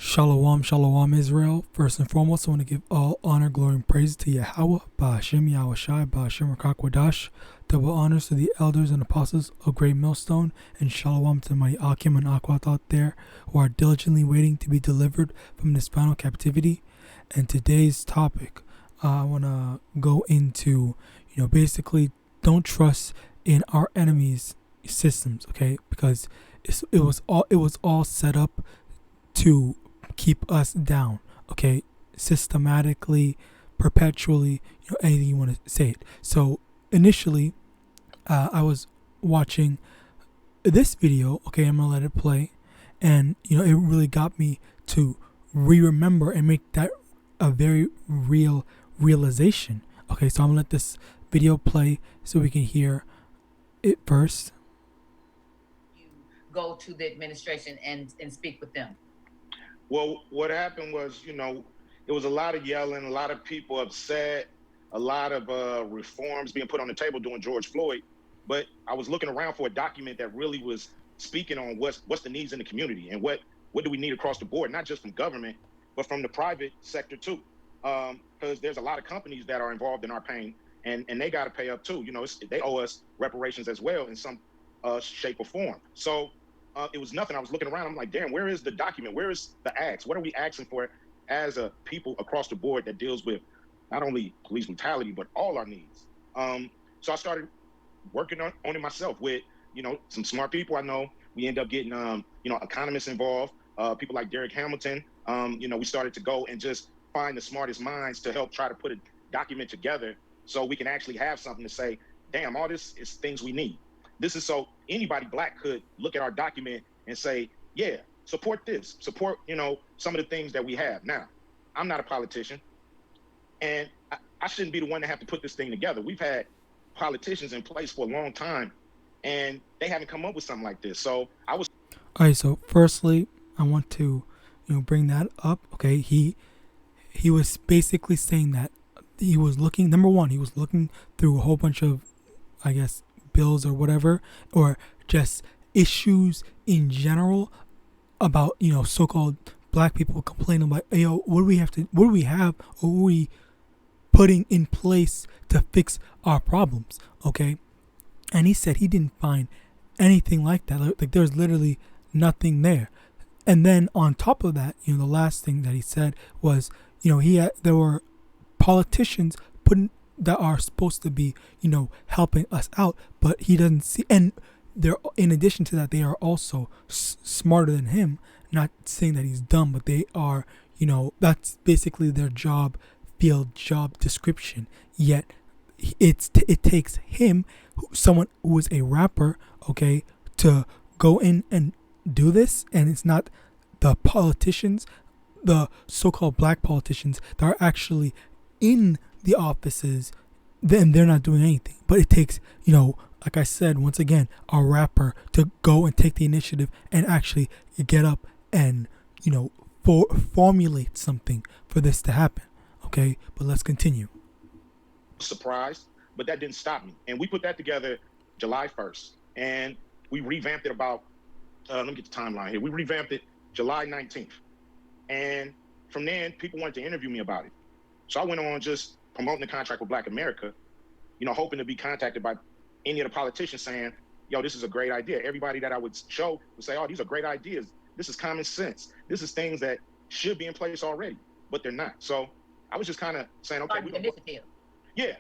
Shalom, shalom, Israel. First and foremost, I want to give all honor, glory, and praise to Yahawah, YAHAWASHI, YAHAWASHI. Double honors to the elders and apostles of Great Millstone, and shalom to my Akim and Akwat out there who are diligently waiting to be delivered from this final captivity. And today's topic, I want to go into, basically don't trust in our enemies' systems, okay? Because it was all set up to keep us down, okay? Systematically, perpetually, anything you want to say it. So initially, I was watching this video, okay? I'm gonna let it play, and it really got me to remember and make that a very real realization. Okay, so I'm gonna let this video play so we can hear it first. You go to the administration and speak with them. Well, what happened was, it was a lot of yelling, a lot of people upset, a lot of reforms being put on the table during George Floyd. But I was looking around for a document that really was speaking on what's the needs in the community and what do we need across the board, not just from government, but from the private sector too. Because there's a lot of companies that are involved in our pain, and they got to pay up too. They owe us reparations as well in some shape or form. So it was nothing. I was looking around. I'm like, damn, where is the document? Where is the ask? What are we asking for as a people across the board that deals with not only police brutality, but all our needs? So I started working on it myself with, some smart people I know. We end up getting, economists involved, people like Derek Hamilton. We started to go and just find the smartest minds to help try to put a document together so we can actually have something to say, damn, all this is things we need. This is so anybody Black could look at our document and say, yeah, support this, support, some of the things that we have. Now, I'm not a politician, and I shouldn't be the one to have to put this thing together. We've had politicians in place for a long time, and they haven't come up with something like this. So I was. All right, so firstly, I want to, bring that up. Okay, he was basically saying that he was looking, number one, he was looking through a whole bunch of, I guess, bills or whatever, or just issues in general about, so-called Black people complaining about, what do we have, or what are we putting in place to fix our problems, okay? And he said he didn't find anything like that. Like there's literally nothing there. And then on top of that, the last thing that he said was, there were politicians that are supposed to be, helping us out, but he doesn't see. And they're, in addition to that, they are also smarter than him. Not saying that he's dumb, but they are, that's basically their job description. Yet it takes him, someone who is a rapper, okay, to go in and do this. And it's not the politicians, the so-called Black politicians that are actually in the offices, then they're not doing anything. But it takes, like I said, once again, a rapper to go and take the initiative and actually get up and, formulate something for this to happen. Okay, but let's continue. Surprised, but that didn't stop me. And we put that together July 1st. And we revamped it about, let me get the timeline here. We revamped it July 19th. And from then, people wanted to interview me about it. So I went on just promoting the contract with Black America, hoping to be contacted by any of the politicians saying, yo, this is a great idea. Everybody that I would show would say, oh, these are great ideas. This is common sense. This is things that should be in place already, but they're not. So I was just kind of saying, okay.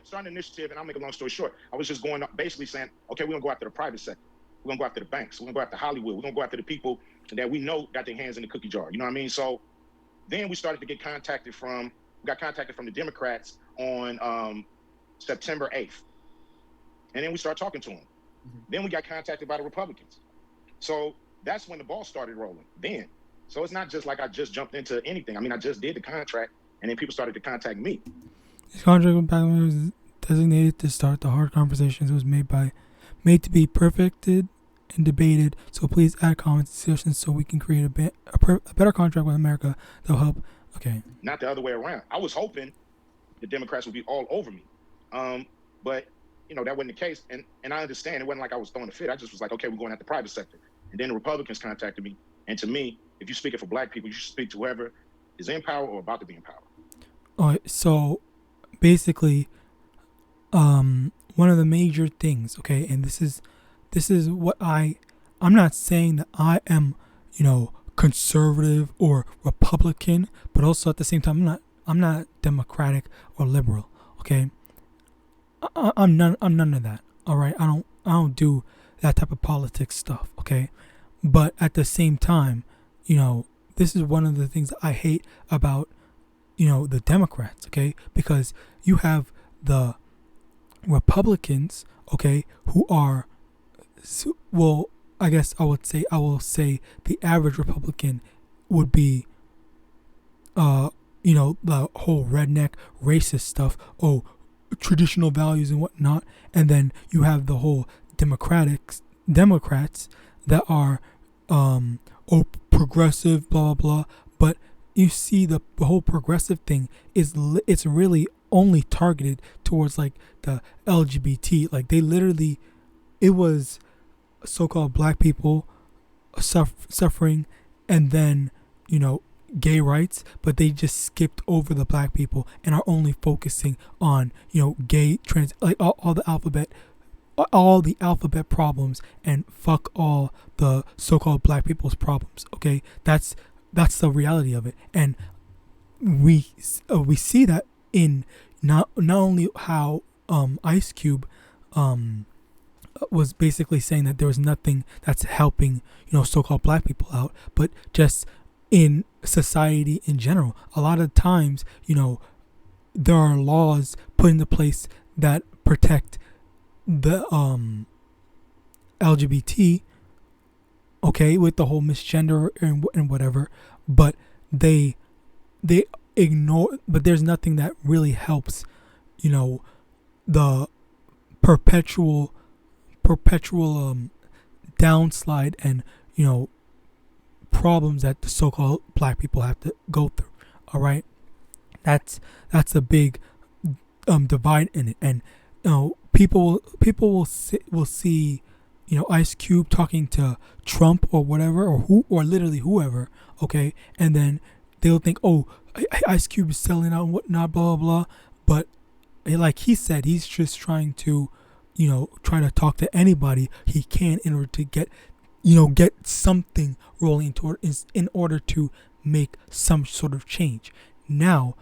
Starting an initiative, and I'll make a long story short. I was just going up, basically saying, okay, we're going to go after the private sector. We're going to go after the banks. We're going to go after Hollywood. We're going to go after the people that we know got their hands in the cookie jar. You know what I mean? So then we started to get contacted from the Democrats on September 8th. And then we started talking to them. Mm-hmm. Then we got contacted by the Republicans. So that's when the ball started rolling then. So it's not just like I just jumped into anything. I mean, I just did the contract, and then people started to contact me. This contract with BANYAMAN was designated to start the hard conversations. It was made to be perfected and debated. So please add comments and suggestions so we can create a better contract with America that will help. Okay. Not the other way around. I was hoping the Democrats would be all over me. But, that wasn't the case. And I understand. It wasn't like I was throwing a fit. I just was like, okay, we're going at the private sector. And then the Republicans contacted me. And to me, if you're speaking for black people, you should speak to whoever is in power or about to be in power. All right, so basically, one of the major things, okay, and this is what I'm not saying that I am, conservative or Republican, but also at the same time I'm not Democratic or liberal, okay? I'm none of that. All right, I don't do that type of politics stuff, okay? But at the same time, this is one of the things that I hate about the Democrats, okay? Because you have the Republicans, okay, who are, well, I guess I will say the average Republican would be, the whole redneck racist stuff, traditional values and whatnot, and then you have the whole Democrats that are, progressive, blah blah blah. But you see, the whole progressive thing it's really only targeted towards like the LGBT. Like it was so-called black people suffering, and then gay rights, but they just skipped over the black people and are only focusing on gay, trans, like all the alphabet problems, and fuck all the so-called black people's problems. Okay, that's the reality of it. And we see that in not only how Ice Cube was basically saying that there was nothing that's helping so-called black people out, but just in society in general. A lot of times there are laws put into place that protect the LGBT, okay, with the whole misgender and whatever, but they ignore, but there's nothing that really helps the perpetual downslide and problems that the so-called black people have to go through. All right, that's a big divide in it. And people will see Ice Cube talking to Trump or whatever, or literally whoever, okay, and then they'll think, oh, Ice Cube is selling out and whatnot, blah blah blah. But like he said, he's just trying to try to talk to anybody he can in order to get something rolling in order to make some sort of change. Now,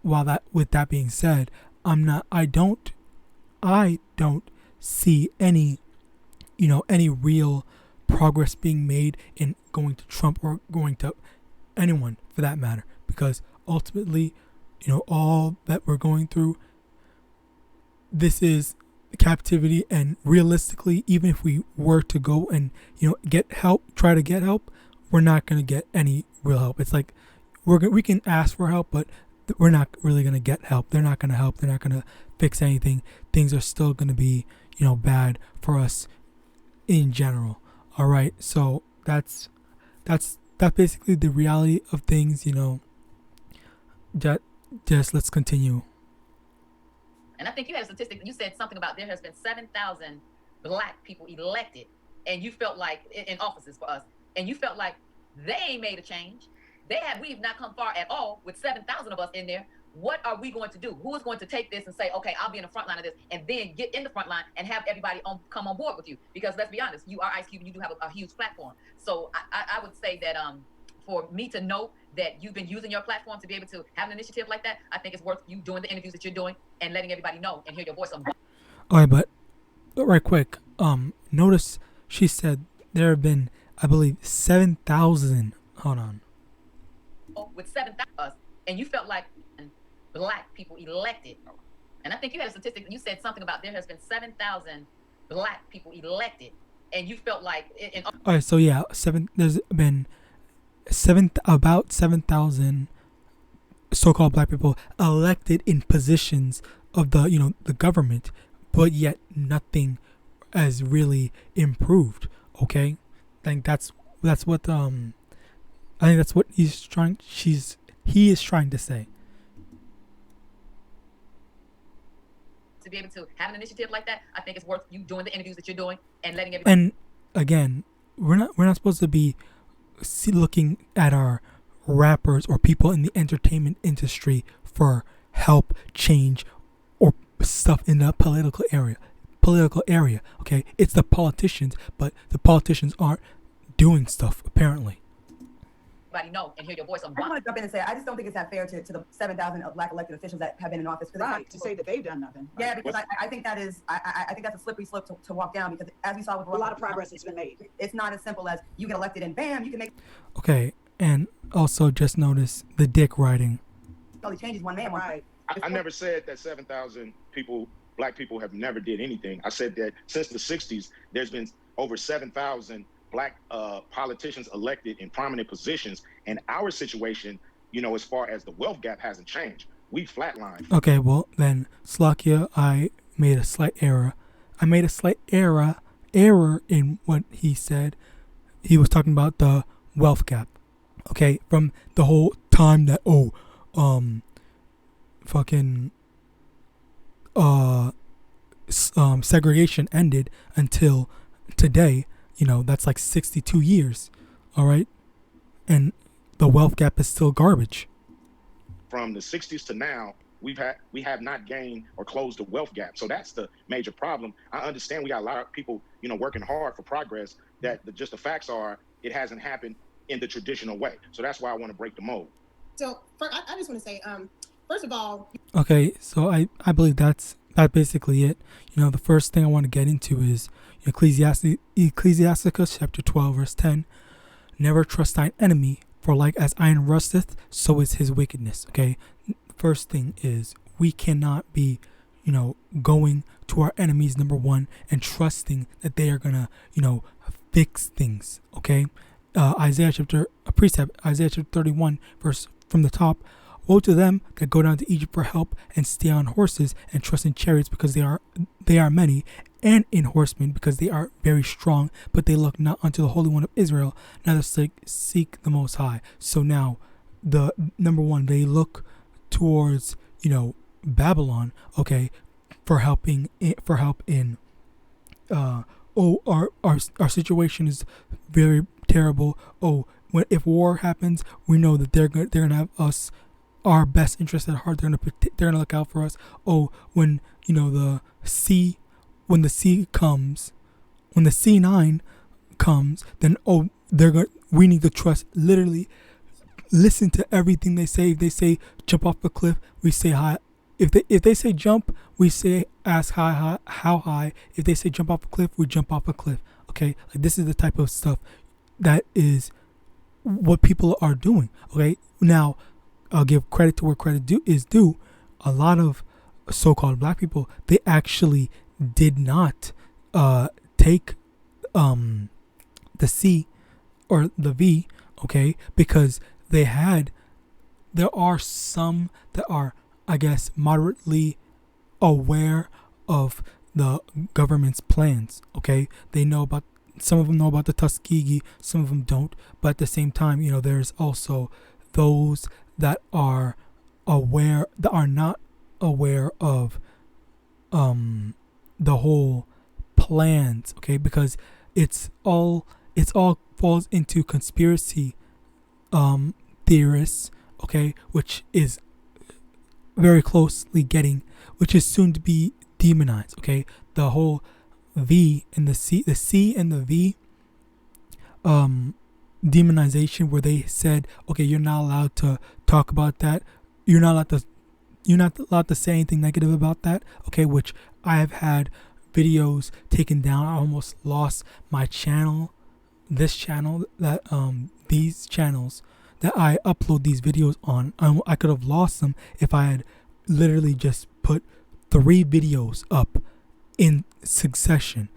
with that being said, I don't see any real progress being made in going to Trump or going to anyone for that matter, because ultimately, all that we're going through, this is captivity, and realistically, even if we were to go and try to get help, we're not going to get any real help. It's like we can ask for help, but we're not really going to get help. They're not going to help. They're not going to fix anything. Things are still going to be bad for us in general. All right, so that's basically the reality of things. Just let's continue. And I think you had a statistic. You said something about there has been 7,000 black people elected, and you felt like in offices for us, and you felt like they ain't made a change. We've not come far at all with 7,000 of us in there. What are we going to do? Who is going to take this and say, okay, I'll be in the front line of this, and then get in the front line and have everybody come on board with you? Because let's be honest, you are Ice Cube and you do have a huge platform. So I would say that for me to know that you've been using your platform to be able to have an initiative like that, I think it's worth you doing the interviews that you're doing and letting everybody know and hear your voice on. All right, but right quick, notice she said there have been, I believe, 7,000. Hold on. With 7,000, and you felt like black people elected. And I think you had a statistic. You said something about there has been 7,000 black people elected, and you felt like all right, so yeah, there's been about 7,000 so-called black people elected in positions of the government, but yet nothing has really improved. Okay, I think that's what he is trying to say. To be able to have an initiative like that, I think it's worth you doing the interviews that you're doing and letting everybody. And again, we're not supposed to be looking at our rappers or people in the entertainment industry for help, change, or stuff in the political area. Okay, it's the politicians, but the politicians aren't doing stuff apparently. Know and hear your voice on. I want to jump in and say I just don't think it's that fair to the 7,000 black elected officials that have been in office. Right, to say that they've done nothing. Yeah, because I think that is I think that's a slippery slope to walk down, because as we saw with A lot of progress has been made. It's not as simple as you get elected and bam, you can make. Okay, and also just notice the dick riding. All the changes one man. Right. I never said that 7,000 people, black people, have never did anything. I said that since the 60s, there's been over 7,000 black politicians elected in prominent positions, and our situation, you know, as far as the wealth gap, hasn't changed. We flatlined. Okay, well then, Slakia, I made a slight error. Error in what he said. He was talking about the wealth gap. Okay, from the whole time that segregation ended until today. You know, that's like 62 years, all right? And the wealth gap is still garbage. From the 60s to now, we have not gained or closed the wealth gap. So that's the major problem. I understand we got a lot of people, you know, working hard for progress, that just the facts are it hasn't happened in the traditional way. So that's why I want to break the mold. So I just want to say, first of all. Okay, so I believe that's basically it. You know, the first thing I want to get into is Ecclesiasticus chapter 12, verse 10. Never trust thine enemy, for like as iron rusteth, so is his wickedness. Okay, first thing is we cannot be, you know, going to our enemies, number one, and trusting that they are gonna, you know, fix things. Okay, Isaiah chapter 31, verse from the top. Woe to them that go down to Egypt for help and stay on horses and trust in chariots, because they are many, and in horsemen because they are very strong, but they look not unto the Holy One of Israel, neither seek the Most High. So now, the number one, they look towards, you know, Babylon, okay, for help in our situation is very terrible. If war happens, we know that they're gonna have us, our best interest at heart. They're gonna look out for us. When, you know, the C9 comes, then we need to trust. Literally, listen to everything they say. If they say jump off the cliff, we say hi. If they say jump, we say ask how high. If they say jump off a cliff, we jump off a cliff. Okay, like this is the type of stuff that is what people are doing. Okay, now I'll give credit to where credit is due. A lot of so-called black people, they actually did not take the C or the V, okay, because there are some that are, I guess, moderately aware of the government's plans, okay. Some of them know about the Tuskegee, some of them don't, but at the same time, you know, there's also those that are not aware of the whole plans, okay, because it's all falls into conspiracy theorists, okay, which is very closely which is soon to be demonized, okay. The whole V and the C and the V demonization, where they said, okay, you're not allowed to talk about that, you're not allowed to say anything negative about that, okay, which I have had videos taken down. I almost lost my channel, these channels that I upload these videos on. I could have lost them if I had literally just put 3 videos up in succession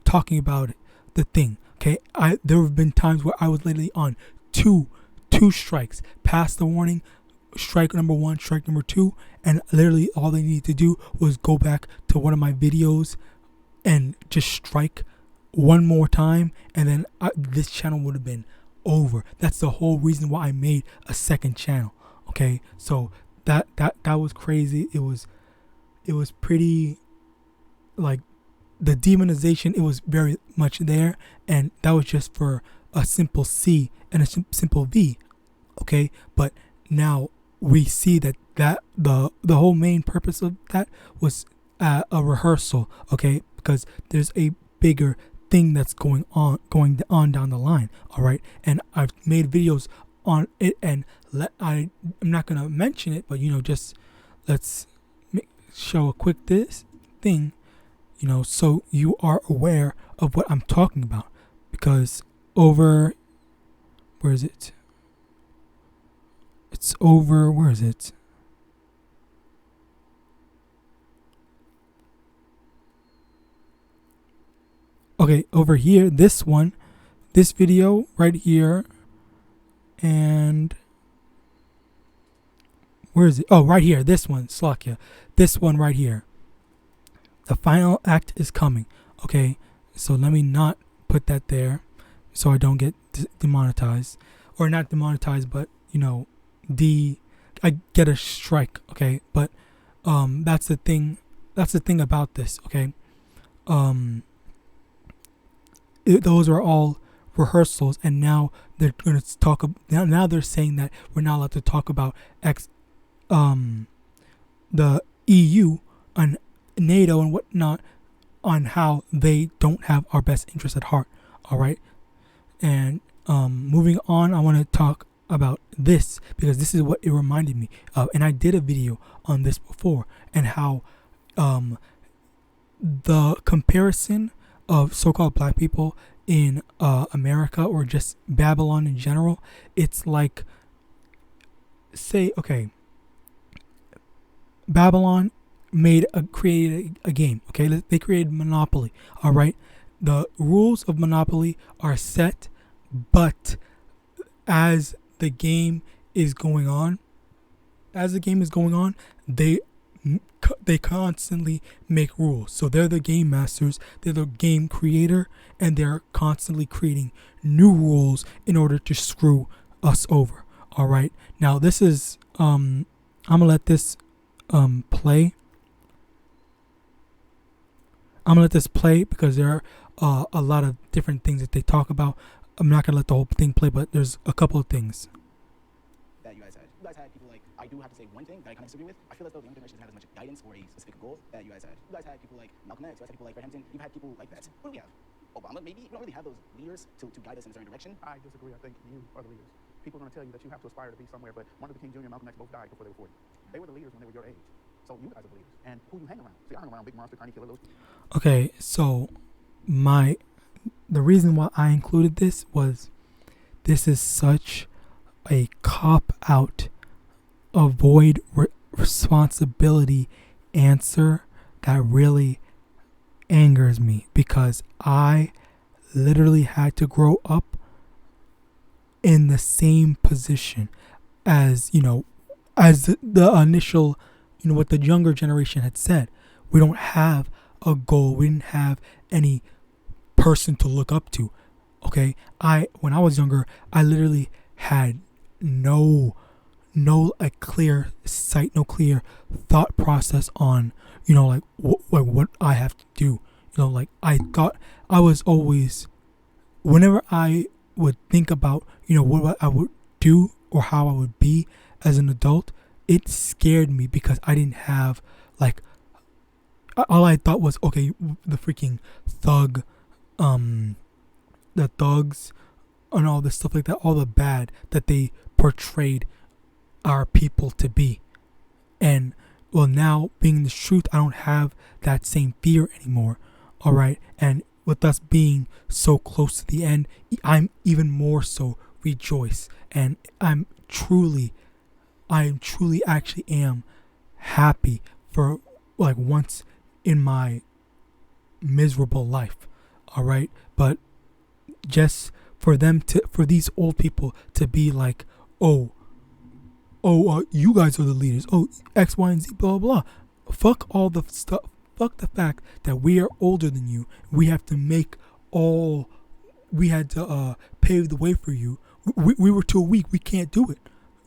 talking about it, the thing, okay. There have been times where I was literally on two strikes, past the warning, strike number 1, strike number 2, and literally all they needed to do was go back to one of my videos and just strike one more time, and then this channel would have been over. That's the whole reason why I made a second channel, okay. So that was crazy. It was pretty, like, the demonization, it was very much there, and that was just for a simple C and a simple V, okay? But now we see that the whole main purpose of that was a rehearsal, okay? Because there's a bigger thing that's going on down the line, all right? And I've made videos on it, and I'm not gonna mention it, but just let's show a quick this thing, so you are aware of what I'm talking about. Because where is it? It's over, where is it? Okay, over here, this video right here, and where is it? Oh, right here, this one, Slakia. This one right here. The final act is coming. Okay, so let me not put that there so I don't get demonetized. Or not demonetized, but, I get a strike, okay? But that's the thing about this, okay? Those are all rehearsals, and now they're going to talk. Now they're saying that we're not allowed to talk about the EU and NATO and whatnot, on how they don't have our best interest at heart. All right, and moving on, I want to talk about this because this is what it reminded me of, and I did a video on this before, and how the comparison of so-called black people in America, or just Babylon in general, it's like, say, okay, Babylon created a game, okay? They created Monopoly, all right? The rules of Monopoly are set, but as the game is going on, they constantly make rules. So they're the game masters, they're the game creator, and they're constantly creating new rules in order to screw us over. All right. Now this is I'm gonna let this play. I'm gonna let this play because there are a lot of different things that they talk about. I'm not gonna let the whole thing play, but there's a couple of things that you guys had. You guys had people like, I do have to say one thing that I kind of disagree with. I feel as though the younger generation doesn't have as much guidance or a specific goal that you guys had. You guys had people like Malcolm X, you guys had people like Hampton, you've had people like that. What do we have? Obama, maybe? We don't really have those leaders to guide us in a certain direction. I disagree. I think you are the leaders. People are going to tell you that you have to aspire to be somewhere, but Martin Luther King Jr. and Malcolm X both died before they were 40. They were the leaders when they were your age. So you guys are the leaders. And who you hang around? See, I hang around Big Monster, Carney Killer, those people. Okay, so the reason why I included this was this is such a cop-out, avoid responsibility answer that really angers me, because I literally had to grow up in the same position as, as the initial, what the younger generation had said. We don't have a goal. We didn't have any person to look up to. Okay, when I was younger, I literally had no clear sight, no clear thought process on, like what I have to do. Like I thought I was always, whenever I would think about, what I would do or how I would be as an adult, it scared me because I didn't have, like, all I thought was, okay, the freaking thug, the thugs and all this stuff like that, all the bad that they portrayed our people to be. And well, now being the truth, I don't have that same fear anymore. All right. And with us being so close to the end, I'm even more so rejoice. And I truly actually am happy for, like, once in my miserable life. All right. But just for these old people to be like, you guys are the leaders. Oh, X, Y, and Z, blah, blah. Fuck all the stuff. Fuck the fact that we are older than you. We had to pave the way for you. We were too weak. We can't do it.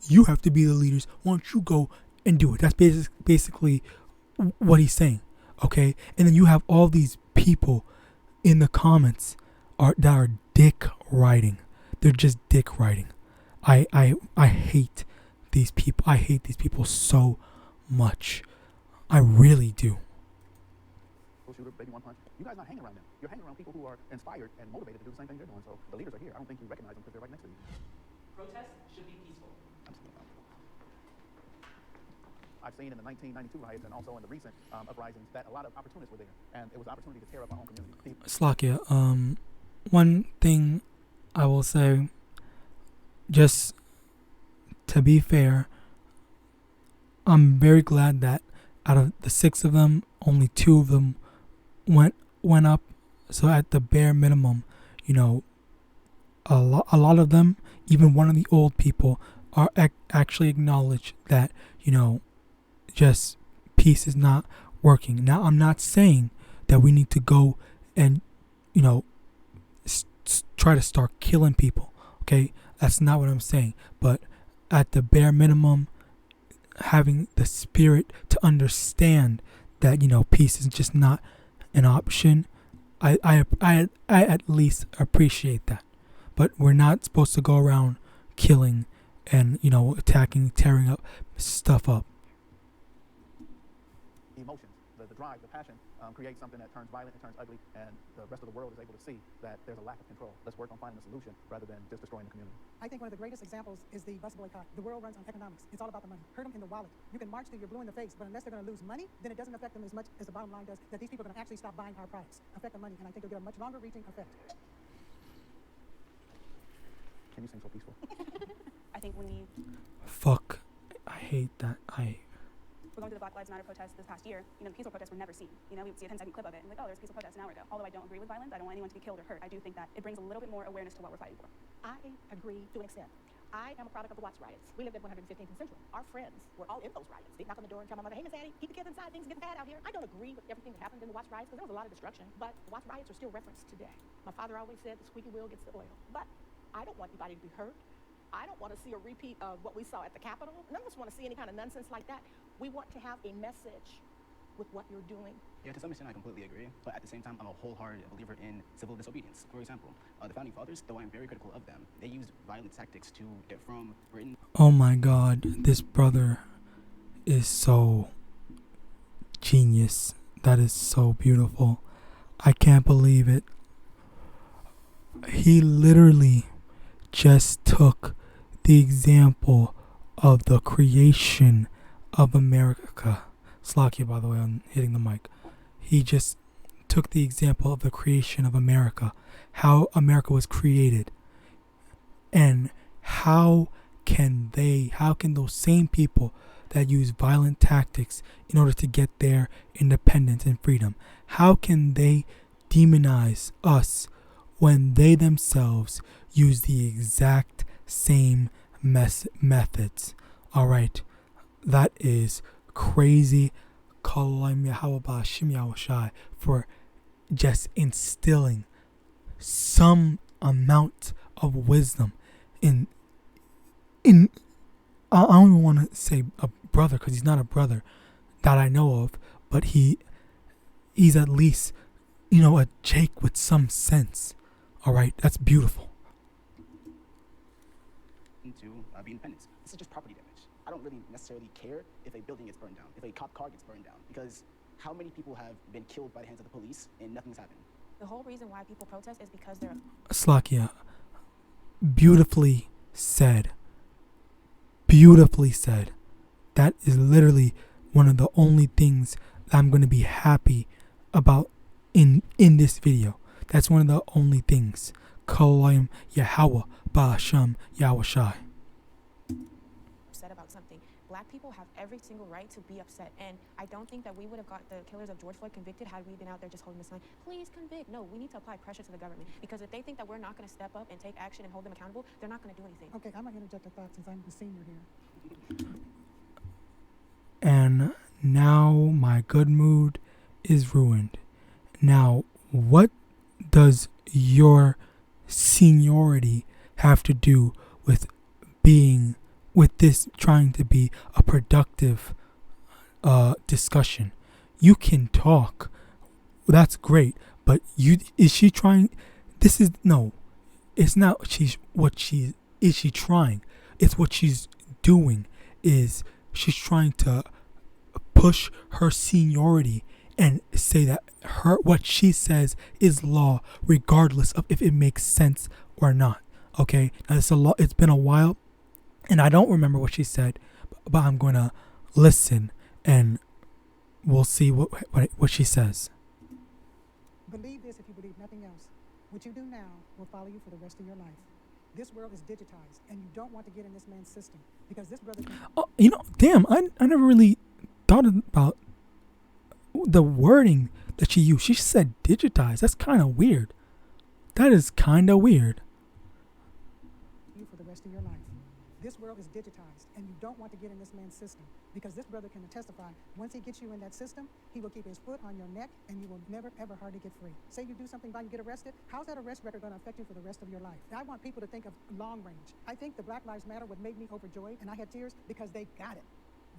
You have to be the leaders. Why don't you go and do it? That's basically what he's saying. Okay. And then you have all these people in the comments that are dick riding. They're just dick riding. I hate these people. I hate these people so much. I really do. Shooter, baby one punch. You guys not hanging around them. You're hanging around people who are inspired and motivated to do the same thing they're doing. So the leaders are here. I don't think you recognize them because they're right next to you. Protests should be peaceful. I've seen in the 1992 riots and also in the recent uprisings that a lot of opportunists were there, and it was an opportunity to tear up our own community. Slakia, one thing I will say, just to be fair, I'm very glad that out of the 6 of them, only 2 of them went up. So at the bare minimum, you know, a lot of them, even one of the old people, are actually acknowledged that, you know, just peace is not working. Now, I'm not saying that we need to go and, you know, try to start killing people. Okay, that's not what I'm saying. But at the bare minimum, having the spirit to understand that, you know, peace is just not an option, I at least appreciate that. But we're not supposed to go around killing and, you know, attacking, tearing up stuff up. Emotions, the drive, the passion creates something that turns violent and turns ugly, and the rest of the world is able to see that there's a lack of control. Let's work on finding a solution rather than just destroying the community. I think one of the greatest examples is the bus boycott. The world runs on economics. It's all about the money. Hurt them in the wallet. You can march till you're blue in the face, but unless they're going to lose money, then it doesn't affect them as much as the bottom line does, that these people are going to actually stop buying our products. Affect the money, and I think it'll get a much longer reaching effect. Can you seem so peaceful? I think when we Fuck. I hate that. were going through the Black Lives Matter protests this past year, you know, the peaceful protests were never seen. You know, we would see a 10-second clip of it and like, oh, there's a peaceful protest an hour ago. Although I don't agree with violence, I don't want anyone to be killed or hurt. I do think that it brings a little bit more awareness to what we're fighting for. I agree to an extent. I am a product of the Watts riots. We lived at 115th and Central. Our friends were all in those riots. They'd knock on the door and tell my mother, hey, Miss Addie, keep the kids inside. Things are getting bad out here. I don't agree with everything that happened in the Watts riots because there was a lot of destruction. But the Watts riots are still referenced today. My father always said the squeaky wheel gets the oil. But I don't want anybody to be hurt. I don't want to see a repeat of what we saw at the Capitol. None of us want to see any kind of nonsense like that. We want to have a message with what you're doing. Yeah, to some extent I completely agree, but at the same time I'm a wholehearted believer in civil disobedience. For example, the founding fathers, though I'm very critical of them, they used violent tactics to get from Britain. Oh my God, this brother is so genius. That is so beautiful. I can't believe it. He literally just took the example of the creation of America. Slakia, by the way, I'm hitting the mic. He just took the example of the creation of America, how America was created, and how can those same people that use violent tactics in order to get their independence and freedom, how can they demonize us when they themselves use the exact same methods? All right, that is crazy. YAHAWASHI for just instilling some amount of wisdom in I don't even want to say a brother because he's not a brother that I know of, but he's at least, you know, a Jake with some sense. All right, that's beautiful. To be independent. This is just property damage. I don't really necessarily care if a building gets burned down, if a cop car gets burned down, because how many people have been killed by the hands of the police and nothing's happened? The whole reason why people protest is because they're Slakia, beautifully said. Beautifully said. That is literally one of the only things that I'm going to be happy about in this video. That's one of the only things. Kalayim Yahawah Ba'asham Yahawashi. upset about something. Black people have every single right to be upset, and I don't think that we would have got the killers of George Floyd convicted had we been out there just holding the sign, please convict. No, we need to apply pressure to the government, because if they think that we're not going to step up and take action and hold them accountable, they're not going to do anything. Okay, I'm going to interject a thought since I'm the senior here. And now my good mood is ruined. Now, what does your seniority have to do with this trying to be a productive discussion? You can talk that's great. But is she trying? This is no. It's not. Is she trying? It's what she's doing. Is she's trying to push her seniority and say that what she says is law, regardless of if it makes sense or not. Okay, now it's been a while, and I don't remember what she said, but I'm gonna listen, and we'll see what she says. Believe this if you believe nothing else. What you do now will follow you for the rest of your life. This world is digitized, and you don't want to get in this man's system because this brother. Oh, damn! I never really thought about the wording that she used. She said digitized. That's kind of weird. That is kind of weird. You for the rest of your life. This world is digitized, and you don't want to get in this man's system because this brother can testify. Once he gets you in that system, he will keep his foot on your neck, and you will never ever hardly get free. Say you do something wrong, you get arrested. How's that arrest record going to affect you for the rest of your life? I want people to think of long range. I think the Black Lives Matter would make me overjoyed, and I had tears because they got it.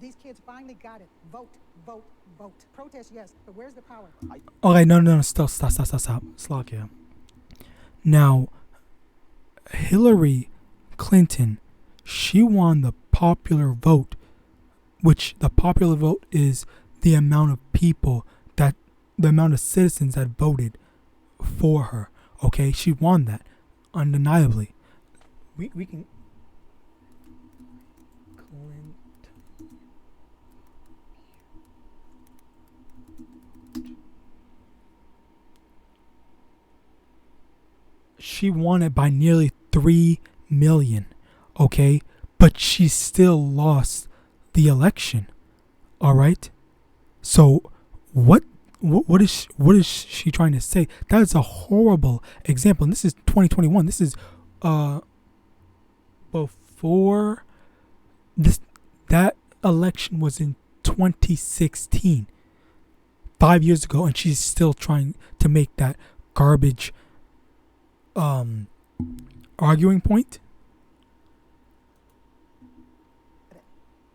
These kids finally got it. Vote, vote, vote. Protest, yes, but where's the power? Okay, no, stop. Slock here. Now, Hillary Clinton, she won the popular vote, which the popular vote is the amount of people the amount of citizens that voted for her. Okay, she won that, undeniably. We can. She won it by nearly 3 million, okay? But she still lost the election, all right? So what is she trying to say? That is a horrible example. And this is 2021. This is before that election was in 2016, 5 years ago, and she's still trying to make that garbage arguing point.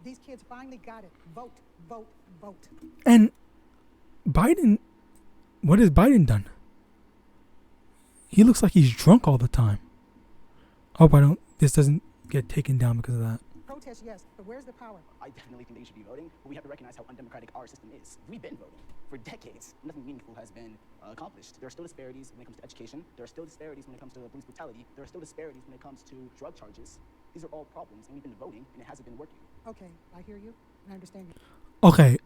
These kids finally got it. Vote, vote, vote. And Biden, what has Biden done? He looks like he's drunk all the time. I hope this doesn't get taken down because of that. Protest, yes, but where's the power? I definitely think that you should be voting, but we have to recognize how undemocratic our system is. We've been voting for decades. Nothing meaningful has been accomplished. There are still disparities when it comes to education. There are still disparities when it comes to police brutality. There are still disparities when it comes to drug charges. These are all problems, and we've been voting, and it hasn't been working. Okay, I hear you, and I understand you. Okay.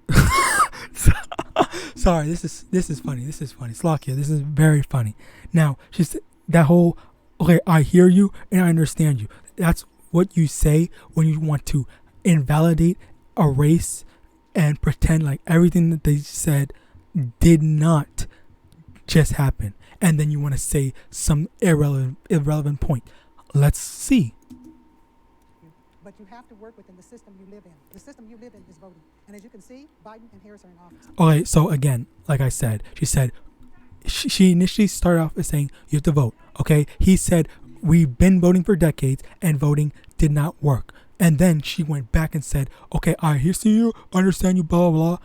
Sorry, this is funny. Slock here. This is very funny. Now, just that whole, okay, I hear you and I understand you. That's what you say when you want to invalidate a race and pretend like everything that they said did not just happen. And then you want to say some irrelevant point. Let's see. But you have to work within the system you live in. The system you live in is voting. And as you can see, Biden and Harris are in office. Okay, so again, like I said, she initially started off as saying you have to vote. Okay, he said we've been voting for decades and voting did not work. And then she went back and said, okay, I hear you, understand you, blah, blah, blah,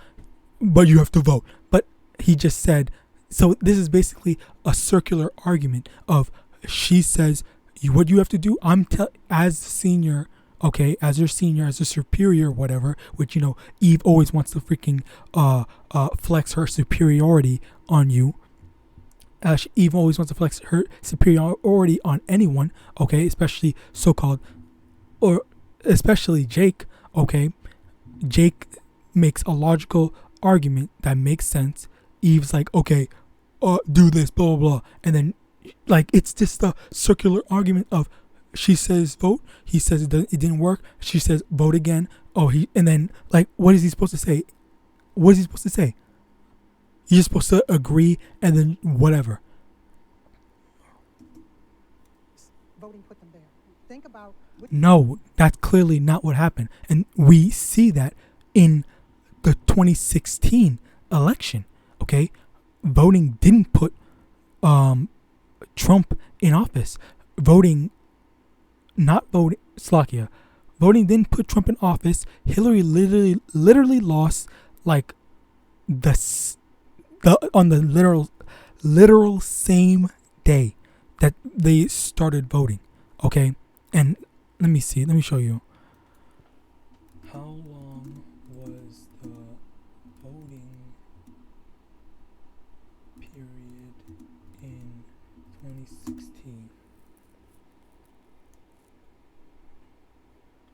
but you have to vote. But he just said, so this is basically a circular argument of she says what you have to do. As senior. Okay, as your senior, as a superior, whatever, which, Eve always wants to freaking flex her superiority on you. Eve always wants to flex her superiority on anyone, okay, especially so-called, or especially Jake, okay. Jake makes a logical argument that makes sense. Eve's like, okay, do this, blah, blah, blah. And then, like, it's just a circular argument of, she says vote. He says it didn't work. She says vote again. And then, like, what is he supposed to say? What is he supposed to say? You're supposed to agree and then whatever. Voting put them there. Think about. No, that's clearly not what happened, and we see that in the 2016 election. Okay, voting didn't put Trump in office. Voting didn't put Trump in office. Hillary literally lost like the literal same day that they started voting. Okay, and let me show you. How long was the voting period in 2016?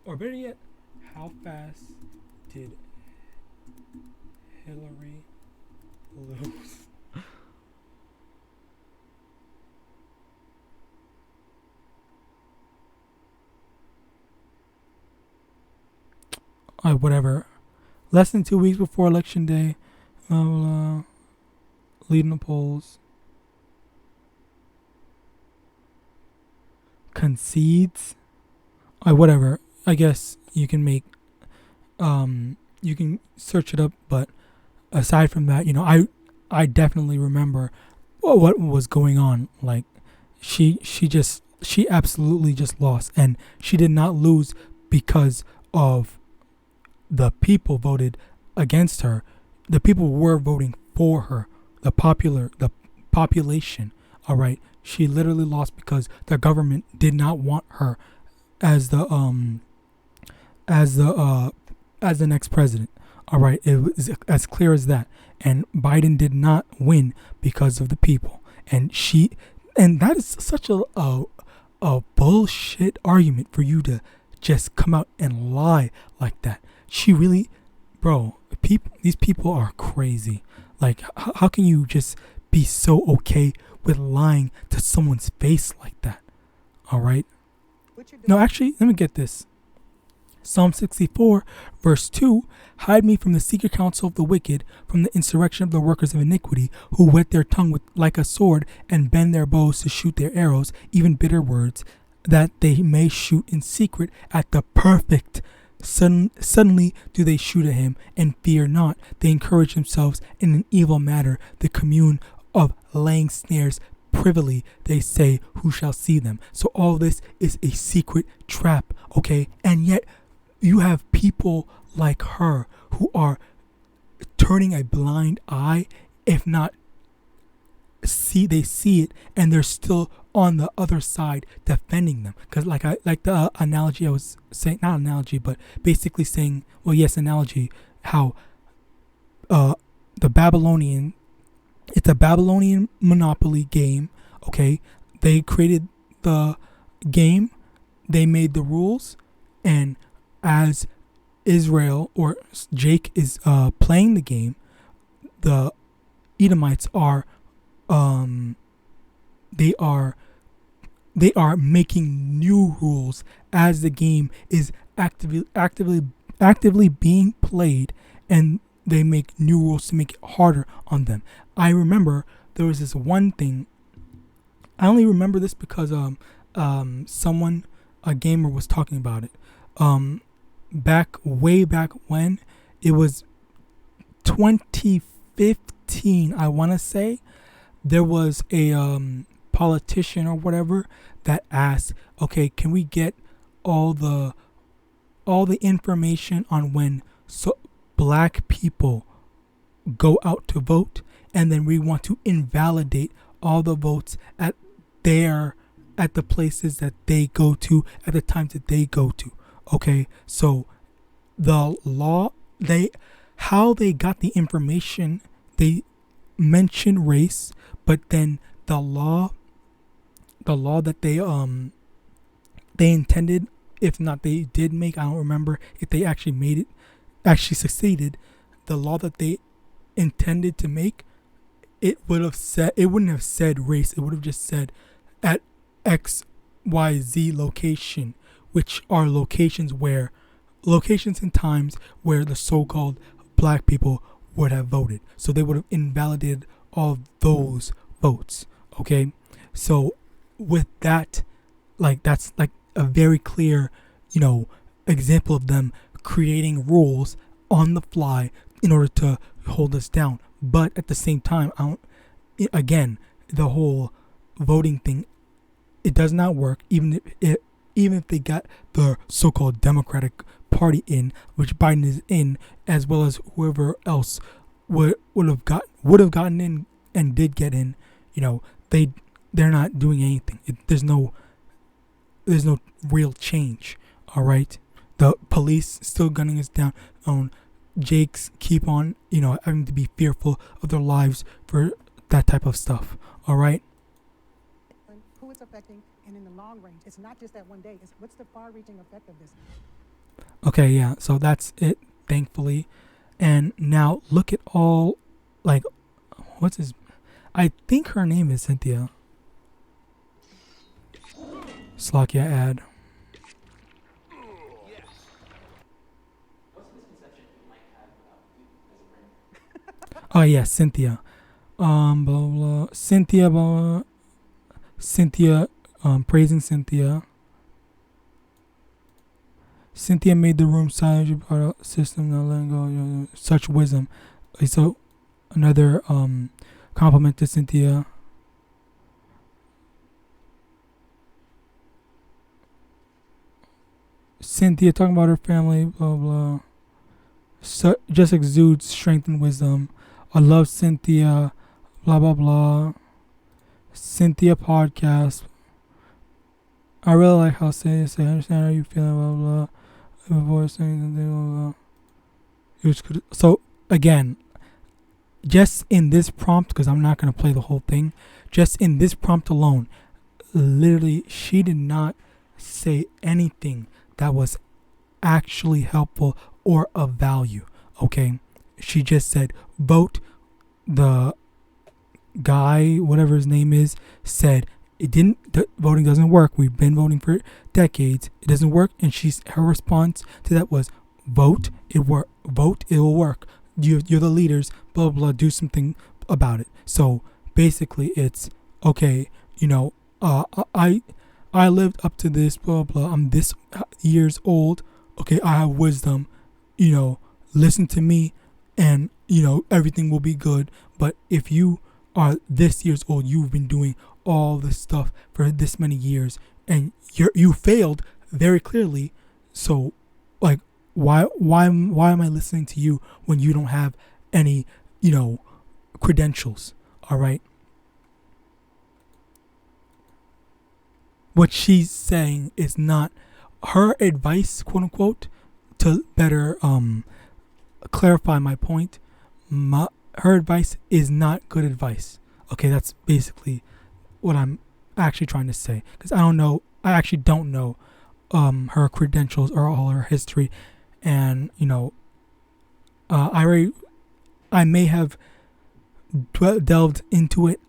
Or better yet, how fast did Hillary lose? Whatever. Less than 2 weeks before election day, leading the polls. Concedes. Whatever. I guess you can make, you can search it up, but aside from that, I definitely remember what was going on. Like, she absolutely just lost, and she did not lose because of the people voted against her. The people were voting for her. The population. All right. She literally lost because the government did not want her as the next president. All right, it was as clear as that. And Biden did not win because of the people. And that is such a bullshit argument for you to just come out and lie like that. She really, bro, these people are crazy. Like, how can you just be so okay with lying to someone's face like that? All right. No, actually, let me get this. Psalm 64, verse 2, hide me from the secret counsel of the wicked, from the insurrection of the workers of iniquity, who whet their tongue like a sword, and bend their bows to shoot their arrows, even bitter words, that they may shoot in secret at the perfect. Suddenly do they shoot at him, and fear not. They encourage themselves in an evil matter. The commune of laying snares privily, they say, who shall see them? So all this is a secret trap, okay? And yet you have people like her who are turning a blind eye, if not they see it, and they're still on the other side defending them. Because like the analogy I was saying, not analogy, but basically saying, well, yes, analogy, how the Babylonian, it's a Babylonian monopoly game, okay? They created the game, they made the rules, and as Israel or Jake is playing the game, the Edomites are they are making new rules as the game is actively being played, and they make new rules to make it harder on them. I remember there was this one thing. I only remember this because someone, a gamer, was talking about it. Way back when, it was 2015, I want to say, there was a politician or whatever that asked, okay, can we get all the information on when black people go out to vote, and then we want to invalidate all the votes at the places that they go to at the times that they go to. Okay, so the law, how they got the information, they mention race, but then the law that they intended, if not they did make, I don't remember if they actually made it, actually succeeded. The law that they intended to make, it wouldn't have said race. It would have just said at XYZ location, which are locations and times where the so-called black people would have voted. So they would have invalidated all of those votes. Okay, so with that, like, that's like a very clear, example of them creating rules on the fly in order to hold us down. But at the same time, again, the whole voting thing, it does not work. Even if they got the so-called Democratic Party in, which Biden is in, as well as whoever else would have gotten in and did get in, they're not doing anything. There's no real change. All right, the police still gunning us down. Jakes keep on, having to be fearful of their lives for that type of stuff. All right. Who it's affecting, and in the long range, it's not just that one day. It's what's the far-reaching effect of this? Okay, yeah. So that's it, thankfully. And now look at all, what's his? I think her name is Cynthia. Slakia ad. Oh yeah, Cynthia. Blah blah. Cynthia. Blah. Cynthia. Praising Cynthia. Cynthia made the room silent system, not letting go. Such wisdom. So another compliment to Cynthia. Cynthia talking about her family. Blah blah. So, just exudes strength and wisdom. I love Cynthia. Blah blah blah. Cynthia podcast. I really like how Cynthia say, I understand how you feeling. Blah blah. Voice saying something. Blah blah. So again, just in this prompt, because I'm not gonna play the whole thing. Just in this prompt alone, literally, she did not say anything that was actually helpful or of value. Okay, she just said vote. The guy, whatever his name is, said voting doesn't work. We've been voting for decades. It doesn't work. And her response to that was vote. Vote. It will work. You're the leaders. Blah blah. Do something about it. So basically, it's okay. I lived up to this. Blah blah. I'm this years old. Okay, I have wisdom. Listen to me, and everything will be good. But if you are this years old, you've been doing all this stuff for this many years, and you failed very clearly. So, why am I listening to you when you don't have any credentials? All right. What she's saying is not her advice, quote unquote, to better clarify my point. Her advice is not good advice. Okay, that's basically what I'm actually trying to say. Because I actually don't know her credentials or all her history. And, I may have delved into it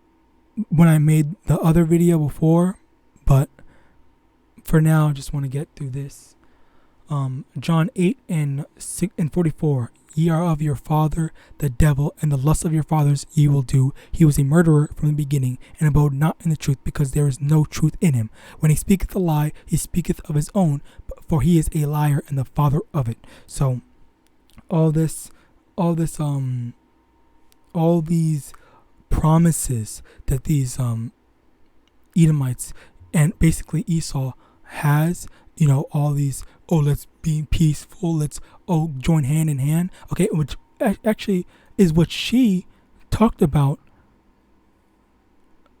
when I made the other video before. But for now, I just want to get through this. John 8 and 44. Ye are of your father the devil, and the lust of your fathers ye will do. He was a murderer from the beginning, and abode not in the truth, because there is no truth in him. When he speaketh a lie, he speaketh of his own, for he is a liar and the father of it. So all these promises that these Edomites and basically Esau has, all these, let's be peaceful, let's join hand in hand. Okay, which actually is what she talked about.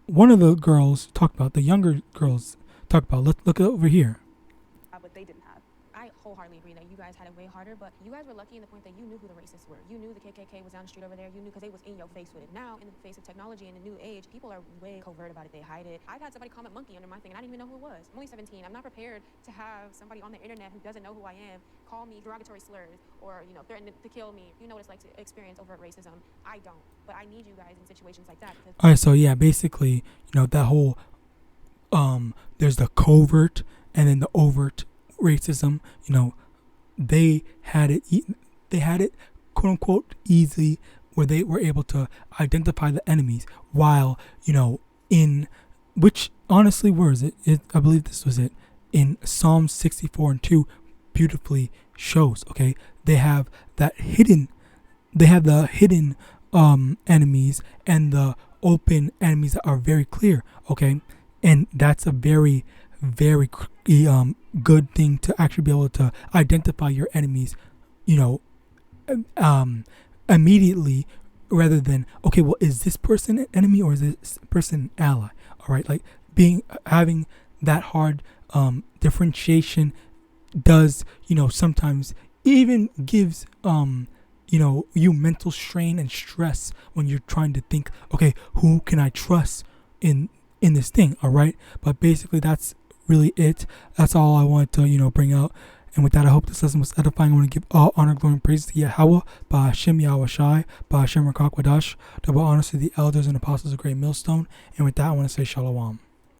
One of the girls talked about, the younger girls talked about. Let's look over here. But they didn't have. I wholeheartedly agree that you guys had it way harder, but you guys were lucky in the point that you knew who the racists were. You knew the KKK was down the street over there. You knew because they was in your face with it. Now, in the face of technology and the new age, people are way covert about it. They hide it. I've had somebody comment monkey under my thing, and I didn't even know who it was. I'm only 17. I'm not prepared to have somebody on the internet who doesn't know who I am call me derogatory slurs or, threaten to kill me. You know what it's like to experience overt racism. I don't. But I need you guys in situations like that. All right, so yeah, basically, that whole, there's the covert and then the overt racism. They had it quote unquote easy, where they were able to identify the enemies, while in which honestly, where is it? I believe this was it in Psalm 64 and 2 beautifully shows. Okay, they have the hidden enemies and the open enemies that are very clear. Okay, and that's a very good thing to actually be able to identify your enemies, immediately, rather than, okay, well, is this person an enemy or is this person an ally? All right, like having that hard differentiation does, sometimes even gives you mental strain and stress when you're trying to think, okay, who can I trust in this thing? All right, but basically that's really it. That's all I wanted to bring out. And with that, I hope this lesson was edifying. I want to give all honor, glory, and praise to Yahawah, Ba'Hashem YAHAWASHI, Ba'Hashem RICANS, double honors to the elders and apostles of Great Millstone. And with that, I want to say Shalom.